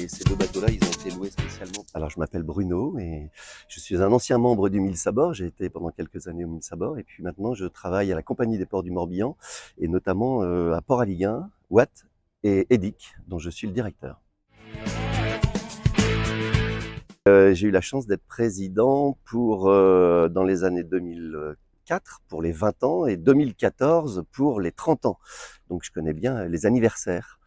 et ces 2 bateaux-là, ils ont été loués spécialement. Alors je m'appelle Bruno et je suis un ancien membre du Mille Sabords. J'ai été pendant quelques années au Mille Sabords et puis maintenant je travaille à la Compagnie des ports du Morbihan et notamment à Port-Aliguin, Watt et Edic, dont je suis le directeur. J'ai eu la chance d'être président dans les années 2004 pour les 20 ans et 2014 pour les 30 ans. Donc je connais bien les anniversaires.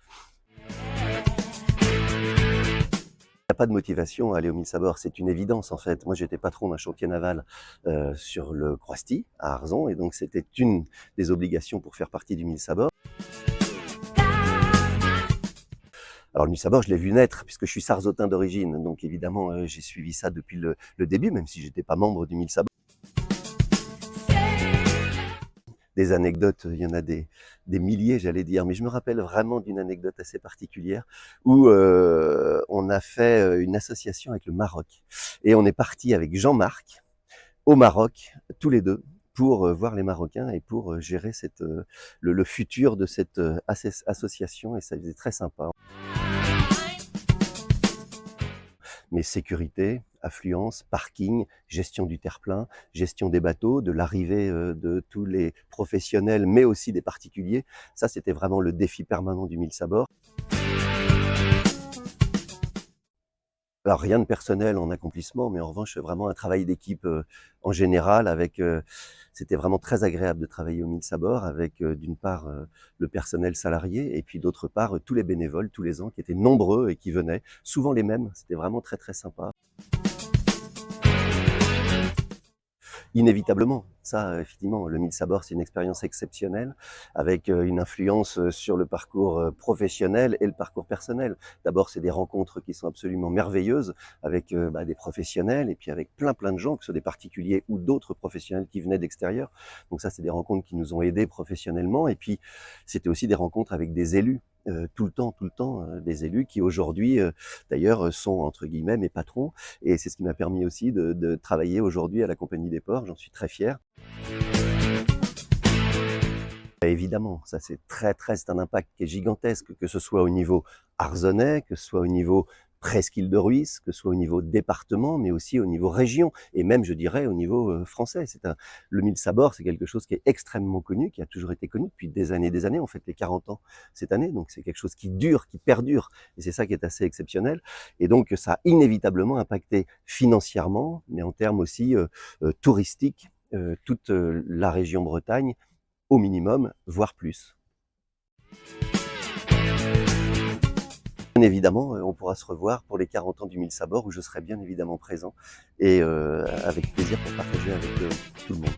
Il n'y a pas de motivation à aller au Mille Sabords, c'est une évidence en fait. Moi j'étais patron d'un chantier naval sur le Croisty à Arzon et donc c'était une des obligations pour faire partie du Mille Sabords. Alors le Mille Sabords, je l'ai vu naître puisque je suis sarzotin d'origine, donc évidemment j'ai suivi ça depuis le début, même si j'étais pas membre du Mille Sabords. Des anecdotes, il y en a des milliers, j'allais dire, mais je me rappelle vraiment d'une anecdote assez particulière où on a fait une association avec le Maroc et on est parti avec Jean-Marc au Maroc, tous les deux, pour voir les Marocains et pour gérer le futur de cette association et ça faisait très sympa. Mais sécurité, affluence, parking, gestion du terre-plein, gestion des bateaux, de l'arrivée de tous les professionnels, mais aussi des particuliers. Ça, c'était vraiment le défi permanent du Mille Sabords. Alors, rien de personnel en accomplissement, mais en revanche, vraiment un travail d'équipe en général. C'était vraiment très agréable de travailler au Mille Sabords avec d'une part le personnel salarié et puis d'autre part tous les bénévoles tous les ans qui étaient nombreux et qui venaient, souvent les mêmes. C'était vraiment très très sympa. Inévitablement, ça effectivement, le Mille Sabords c'est une expérience exceptionnelle avec une influence sur le parcours professionnel et le parcours personnel. D'abord c'est des rencontres qui sont absolument merveilleuses avec des professionnels et puis avec plein de gens, que ce soit des particuliers ou d'autres professionnels qui venaient d'extérieur. Donc ça c'est des rencontres qui nous ont aidés professionnellement et puis c'était aussi des rencontres avec des élus. Tout le temps, des élus qui aujourd'hui, d'ailleurs, sont entre guillemets mes patrons. Et c'est ce qui m'a permis aussi de travailler aujourd'hui à la Compagnie des ports. J'en suis très fier. Et évidemment, ça c'est c'est un impact qui est gigantesque, que ce soit au niveau arzonnais, que ce soit au niveau presqu'île de Rhuys, que ce soit au niveau département, mais aussi au niveau région, et même, je dirais, au niveau français. Le Mille Sabords, c'est quelque chose qui est extrêmement connu, qui a toujours été connu depuis des années. On fête les 40 ans cette année, donc c'est quelque chose qui dure, qui perdure, et c'est ça qui est assez exceptionnel. Et donc, ça a inévitablement impacté financièrement, mais en termes aussi touristiques, toute la région Bretagne, au minimum, voire plus. Bien évidemment, on pourra se revoir pour les 40 ans du Mille Sabords où je serai bien évidemment présent et avec plaisir pour partager avec tout le monde.